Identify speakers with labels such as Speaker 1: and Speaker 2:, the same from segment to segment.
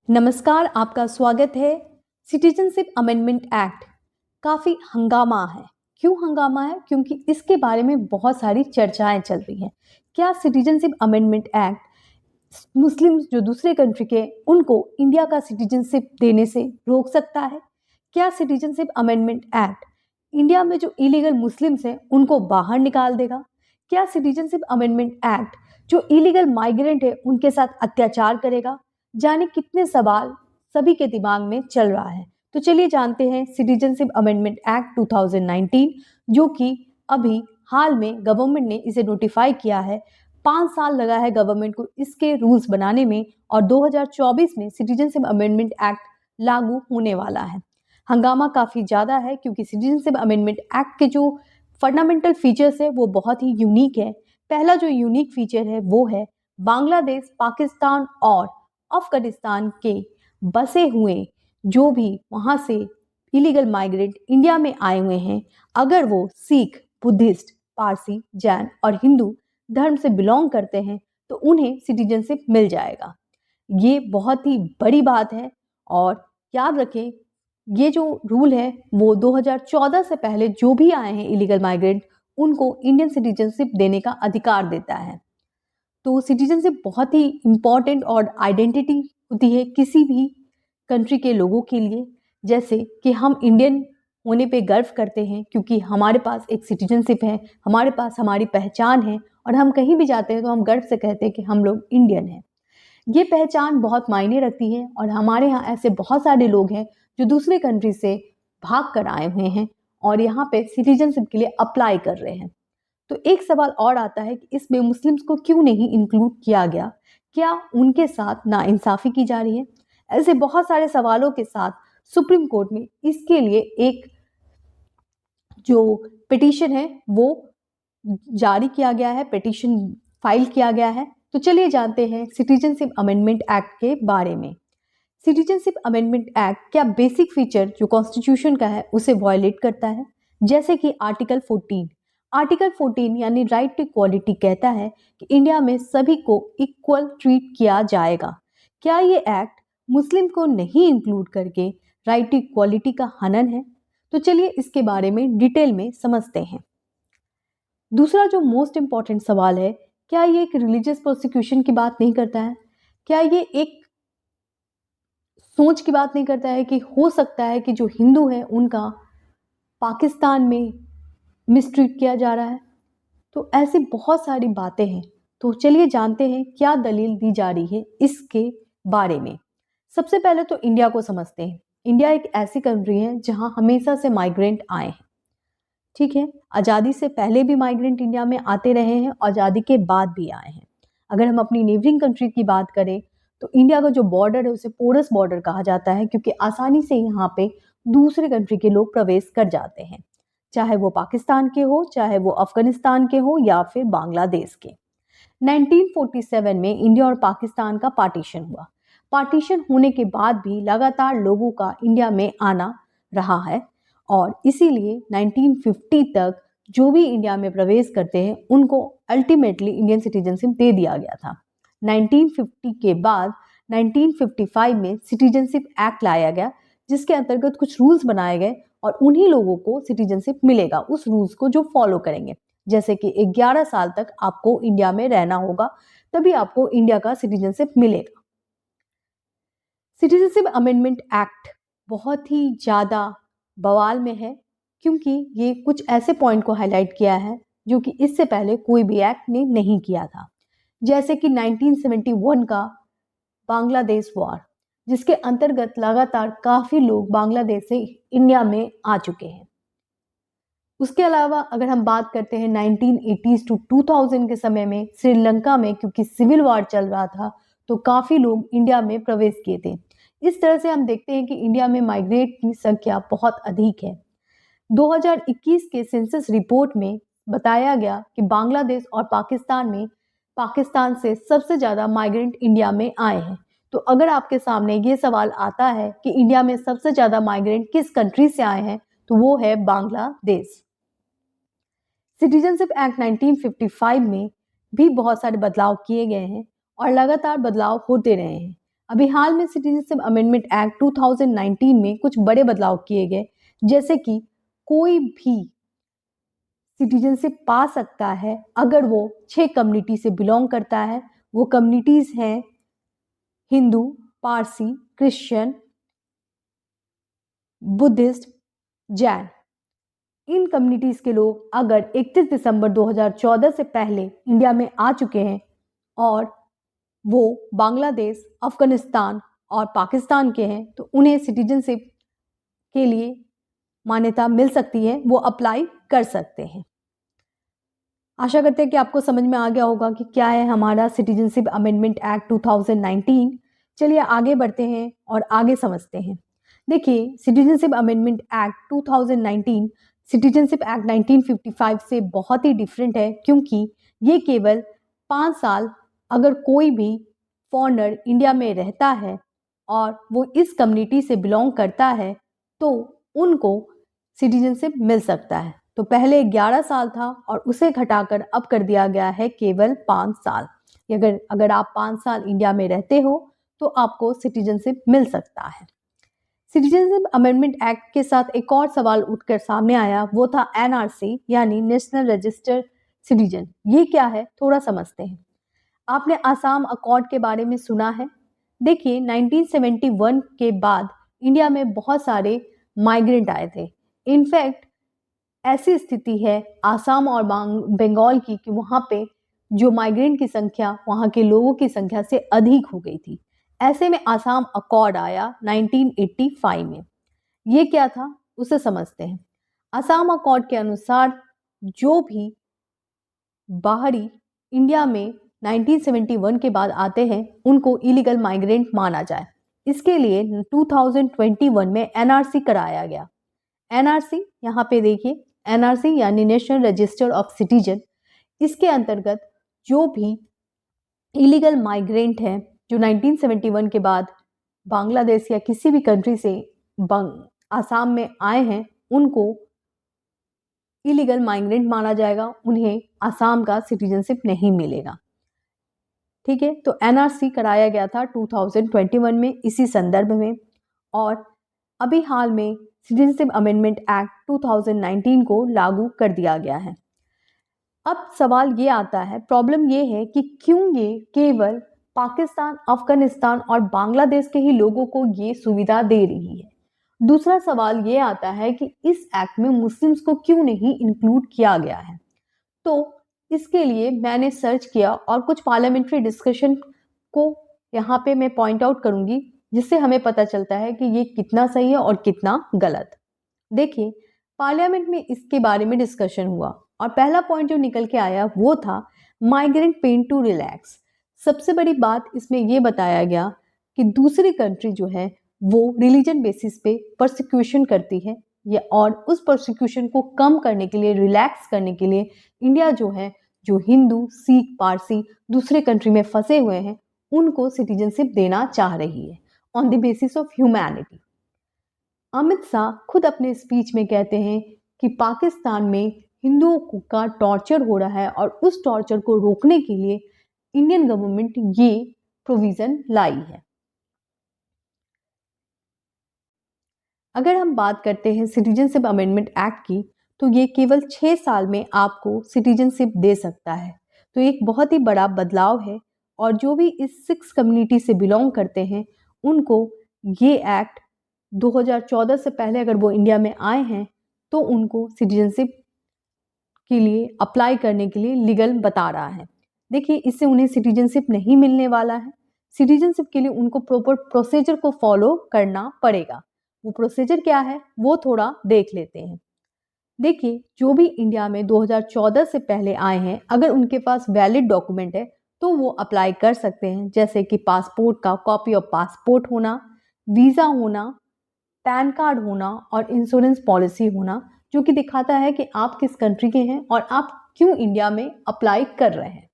Speaker 1: नमस्कार, आपका स्वागत है। सिटीजनशिप अमेंडमेंट एक्ट काफ़ी हंगामा है। क्यों हंगामा है? क्योंकि इसके बारे में बहुत सारी चर्चाएं चल रही हैं। क्या सिटीजनशिप अमेंडमेंट एक्ट मुस्लिम जो दूसरे कंट्री के उनको इंडिया का सिटीजनशिप देने से रोक सकता है? क्या सिटीजनशिप अमेंडमेंट एक्ट इंडिया में जो इलीगल मुस्लिम्स हैं उनको बाहर निकाल देगा? क्या सिटीजनशिप अमेंडमेंट एक्ट जो इलीगल माइग्रेंट है उनके साथ अत्याचार करेगा? जाने कितने सवाल सभी के दिमाग में चल रहा है। तो चलिए जानते हैं सिटीजनशिप अमेंडमेंट एक्ट 2019 जो कि अभी हाल में गवर्नमेंट ने इसे नोटिफाई किया है। 5 साल लगा है गवर्नमेंट को इसके रूल्स बनाने में और 2024 में सिटीजनशिप अमेंडमेंट एक्ट लागू होने वाला है। हंगामा काफ़ी ज़्यादा है क्योंकि सिटीजनशिप अमेंडमेंट एक्ट के जो फंडामेंटल फीचर्स है वो बहुत ही यूनिक है। पहला जो यूनिक फीचर है वो है बांग्लादेश, पाकिस्तान और अफगानिस्तान के बसे हुए जो भी वहाँ से इलीगल माइग्रेंट इंडिया में आए हुए हैं, अगर वो सिख, बुद्धिस्ट, पारसी, जैन और हिंदू धर्म से बिलोंग करते हैं तो उन्हें सिटीजनशिप मिल जाएगा। ये बहुत ही बड़ी बात है और याद रखें ये जो रूल है वो 2014 से पहले जो भी आए हैं इलीगल माइग्रेंट उनको इंडियन सिटीजनशिप देने का अधिकार देता है। तो सिटीजनशिप बहुत ही इम्पॉर्टेंट और आइडेंटिटी होती है किसी भी कंट्री के लोगों के लिए। जैसे कि हम इंडियन होने पे गर्व करते हैं क्योंकि हमारे पास एक सिटीजनशिप है, हमारे पास हमारी पहचान है और हम कहीं भी जाते हैं तो हम गर्व से कहते हैं कि हम लोग इंडियन हैं। ये पहचान बहुत मायने रखती है और हमारे यहाँ ऐसे बहुत सारे लोग हैं जो दूसरे कंट्री से भाग कर आए हुए हैं और यहाँ पे सिटीजनशिप के लिए अप्लाई कर रहे हैं। तो एक सवाल और आता है कि इसमें मुस्लिम्स को क्यों नहीं इंक्लूड किया गया? क्या उनके साथ नाइंसाफ़ी की जा रही है? ऐसे बहुत सारे सवालों के साथ सुप्रीम कोर्ट में इसके लिए एक जो पिटीशन है वो जारी किया गया है, पिटीशन फाइल किया गया है। तो चलिए जानते हैं सिटीजनशिप अमेंडमेंट एक्ट के बारे में। सिटीजनशिप अमेंडमेंट एक्ट क्या बेसिक फीचर जो कॉन्स्टिट्यूशन का है उसे वायलेट करता है? जैसे कि आर्टिकल 14 यानी राइट टू इक्वालिटी कहता है कि इंडिया में सभी को इक्वल ट्रीट किया जाएगा। क्या ये एक्ट मुस्लिम को नहीं इंक्लूड करके राइट टू इक्वालिटी का हनन है? तो चलिए इसके बारे में डिटेल में समझते हैं। दूसरा जो मोस्ट इंपॉर्टेंट सवाल है, क्या ये एक रिलीजियस प्रोसिक्यूशन की बात नहीं करता है? क्या ये एक सोच की बात नहीं करता है कि हो सकता है कि जो हिंदू है उनका पाकिस्तान में मिसट्रीट किया जा रहा है? तो ऐसी बहुत सारी बातें हैं। तो चलिए जानते हैं क्या दलील दी जा रही है इसके बारे में। सबसे पहले तो इंडिया को समझते हैं। इंडिया एक ऐसी कंट्री है जहां हमेशा से माइग्रेंट आए हैं। ठीक है, आज़ादी से पहले भी माइग्रेंट इंडिया में आते रहे हैं, आज़ादी के बाद भी आए हैं। अगर हम अपनी नेबरिंग कंट्री की बात करें तो इंडिया का जो बॉर्डर है उसे पोरस बॉर्डर कहा जाता है क्योंकि आसानी से यहाँ पे दूसरे कंट्री के लोग प्रवेश कर जाते हैं, चाहे वो पाकिस्तान के हो, चाहे वो अफगानिस्तान के हो या फिर बांग्लादेश के। 1947 में इंडिया और पाकिस्तान का पार्टीशन हुआ। पार्टीशन होने के बाद भी लगातार लोगों का इंडिया में आना रहा है और इसीलिए 1950 तक जो भी इंडिया में प्रवेश करते हैं उनको अल्टीमेटली इंडियन सिटीजनशिप दे दिया गया था। 1950 के बाद 1955 में सिटीजनशिप एक्ट लाया गया जिसके अंतर्गत कुछ रूल्स बनाए गए और उन्हीं लोगों को सिटीजनशिप मिलेगा उस रूल्स को जो फॉलो करेंगे। जैसे कि 11 साल तक आपको इंडिया में रहना होगा, तभी आपको इंडिया का सिटीजनशिप मिलेगा। सिटीजनशिप अमेंडमेंट एक्ट बहुत ही ज़्यादा बवाल में है क्योंकि ये कुछ ऐसे पॉइंट को हाईलाइट किया है जो कि इससे पहले कोई भी एक्ट ने नहीं किया था। जैसे कि 1971 का बांग्लादेश वॉर, जिसके अंतर्गत लगातार काफ़ी लोग बांग्लादेश से इंडिया में आ चुके हैं। उसके अलावा अगर हम बात करते हैं 1980s टू 2000 के समय में श्रीलंका में क्योंकि सिविल वॉर चल रहा था तो काफ़ी लोग इंडिया में प्रवेश किए थे। इस तरह से हम देखते हैं कि इंडिया में माइग्रेट की संख्या बहुत अधिक है। 2021 के सेंसस रिपोर्ट में बताया गया कि बांग्लादेश और पाकिस्तान से सबसे ज़्यादा माइग्रेंट इंडिया में आए हैं। तो अगर आपके सामने ये सवाल आता है कि इंडिया में सबसे ज़्यादा माइग्रेंट किस कंट्री से आए हैं तो वो है बांग्लादेश। सिटीजनशिप एक्ट 1955 में भी बहुत सारे बदलाव किए गए हैं और लगातार बदलाव होते रहे हैं। अभी हाल में सिटीजनशिप अमेंडमेंट एक्ट 2019 में कुछ बड़े बदलाव किए गए, जैसे कि कोई भी सिटीजनशिप पा सकता है अगर वो 6 कम्युनिटी से बिलोंग करता है। वो कम्युनिटीज हैं हिंदू, पारसी, क्रिश्चियन, बुद्धिस्ट, जैन। इन कम्युनिटीज के लोग अगर 31 दिसंबर 2014 से पहले इंडिया में आ चुके हैं और वो बांग्लादेश, अफगानिस्तान और पाकिस्तान के हैं तो उन्हें सिटीजनशिप के लिए मान्यता मिल सकती है, वो अप्लाई कर सकते हैं। आशा करते हैं कि आपको समझ में आ गया होगा कि क्या है हमारा सिटीजनशिप अमेंडमेंट एक्ट 2019। चलिए आगे बढ़ते हैं और आगे समझते हैं। देखिए, citizenship amendment act 2019 citizenship act 1955 से बहुत ही डिफरेंट है, क्योंकि ये केवल 5 साल अगर कोई भी फॉरेनर इंडिया में रहता है और वो इस कम्युनिटी से बिलोंग करता है तो उनको सिटीजनशिप मिल सकता है। तो पहले 11 साल था और उसे घटाकर अब कर दिया गया है केवल 5 साल। अगर आप 5 साल इंडिया में रहते हो तो आपको सिटीजनशिप मिल सकता है। सिटीजनशिप अमेंडमेंट एक्ट के साथ एक और सवाल उठकर सामने आया, वो था एनआरसी यानी नेशनल रजिस्टर सिटीजन। ये क्या है थोड़ा समझते हैं। आपने आसाम अकॉर्ड के बारे में सुना है। देखिए, 1971 के बाद इंडिया में बहुत सारे माइग्रेंट आए थे। इनफैक्ट ऐसी स्थिति है आसाम और बंगाल की कि वहाँ पे जो माइग्रेंट की संख्या वहाँ के लोगों की संख्या से अधिक हो गई थी। ऐसे में आसाम अकॉर्ड आया 1985 में। ये क्या था उसे समझते हैं। आसाम अकॉर्ड के अनुसार जो भी बाहरी इंडिया में 1971 के बाद आते हैं उनको इलीगल माइग्रेंट माना जाए। इसके लिए 2021 में एनआरसी कराया गया। एनआरसी यहाँ पे देखिए, एनआरसी यानी नेशनल रजिस्टर ऑफ सिटीजन। इसके अंतर्गत जो भी इलीगल माइग्रेंट हैं जो 1971 के बाद बांग्लादेश या किसी भी कंट्री से आसाम में आए हैं उनको इलीगल माइग्रेंट माना जाएगा, उन्हें आसाम का सिटीजनशिप नहीं मिलेगा। ठीक है, तो एनआरसी कराया गया था 2021 में इसी संदर्भ में। और अभी हाल में सिटीजनशिप अमेंडमेंट एक्ट 2019 को लागू कर दिया गया है। अब सवाल ये आता है, प्रॉब्लम ये है कि क्यों ये केवल पाकिस्तान, अफगानिस्तान और बांग्लादेश के ही लोगों को ये सुविधा दे रही है। दूसरा सवाल ये आता है कि इस एक्ट में मुस्लिम्स को क्यों नहीं इंक्लूड किया गया है। तो इसके लिए मैंने सर्च किया और कुछ पार्लियामेंट्री डिस्कशन को यहाँ पे मैं पॉइंट आउट करूंगी, जिससे हमें पता चलता है कि ये कितना सही है और कितना गलत। देखिए, पार्लियामेंट में इसके बारे में डिस्कशन हुआ और पहला पॉइंट जो निकल के आया वो था माइग्रेंट पेन टू रिलैक्स। सबसे बड़ी बात इसमें ये बताया गया कि दूसरी कंट्री जो है वो रिलीजन बेसिस पे परसिक्यूशन करती है या और उस परसिक्यूशन को कम करने के लिए, रिलैक्स करने के लिए इंडिया जो है, जो हिंदू, सिख, पारसी दूसरे कंट्री में फंसे हुए हैं उनको सिटीजनशिप देना चाह रही है on the basis of humanity. Amit Shah खुद अपने स्पीच में कहते हैं कि पाकिस्तान में हिंदुओं का टॉर्चर हो रहा है और उस टॉर्चर को रोकने के लिए इंडियन गवर्नमेंट ये प्रोविजन लाई है। अगर हम बात करते हैं सिटीजनशिप अमेंडमेंट एक्ट की तो ये केवल 6 साल में आपको सिटीजनशिप दे सकता है। तो एक बहुत ही बड़ा बदलाव है और जो भी इस 6 कम्युनिटी से बिलोंग करते हैं उनको ये एक्ट 2014 से पहले अगर वो इंडिया में आए हैं तो उनको सिटीजनशिप के लिए अप्लाई करने के लिए लीगल बता रहा है। देखिए, इससे उन्हें सिटीजनशिप नहीं मिलने वाला है। सिटीजनशिप के लिए उनको प्रॉपर प्रोसीजर को फॉलो करना पड़ेगा। वो प्रोसीजर क्या है वो थोड़ा देख लेते हैं। देखिए, जो भी इंडिया में 2014 से पहले आए हैं अगर उनके पास वैलिड डॉक्यूमेंट है तो वो अप्लाई कर सकते हैं, जैसे कि पासपोर्ट का कॉपी ऑफ पासपोर्ट होना, वीज़ा होना, पैन कार्ड होना और इंश्योरेंस पॉलिसी होना, जो कि दिखाता है कि आप किस कंट्री के हैं और आप क्यों इंडिया में अप्लाई कर रहे हैं।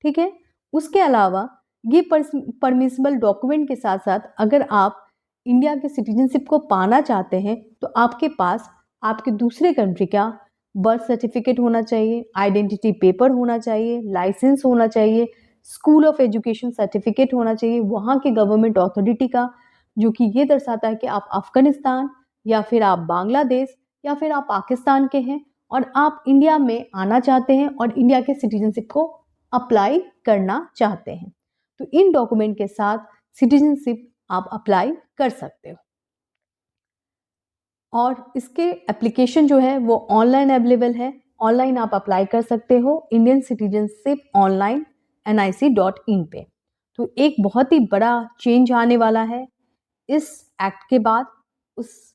Speaker 1: ठीक है, उसके अलावा ये परमिसिबल डॉक्यूमेंट के साथ साथ अगर आप इंडिया के सिटीजनशिप को पाना चाहते हैं तो आपके पास आपके दूसरे कंट्री का बर्थ सर्टिफिकेट होना चाहिए, आइडेंटिटी पेपर होना चाहिए, लाइसेंस होना चाहिए, स्कूल ऑफ एजुकेशन सर्टिफिकेट होना चाहिए वहाँ के गवर्नमेंट अथॉरिटी का, जो कि ये दर्शाता है कि आप अफगानिस्तान या फिर आप बांग्लादेश या फिर आप पाकिस्तान के हैं और आप इंडिया में आना चाहते हैं और इंडिया के सिटीजनशिप को अप्लाई करना चाहते हैं। तो इन डॉक्यूमेंट के साथ सिटीजनशिप आप अप्लाई कर सकते हो। और इसके एप्लीकेशन जो है वो ऑनलाइन अवेलेबल है, ऑनलाइन आप अप्लाई कर सकते हो इंडियन सिटीजनशिप ऑनलाइन nic.in पे। तो एक बहुत ही बड़ा चेंज आने वाला है इस एक्ट के बाद। उस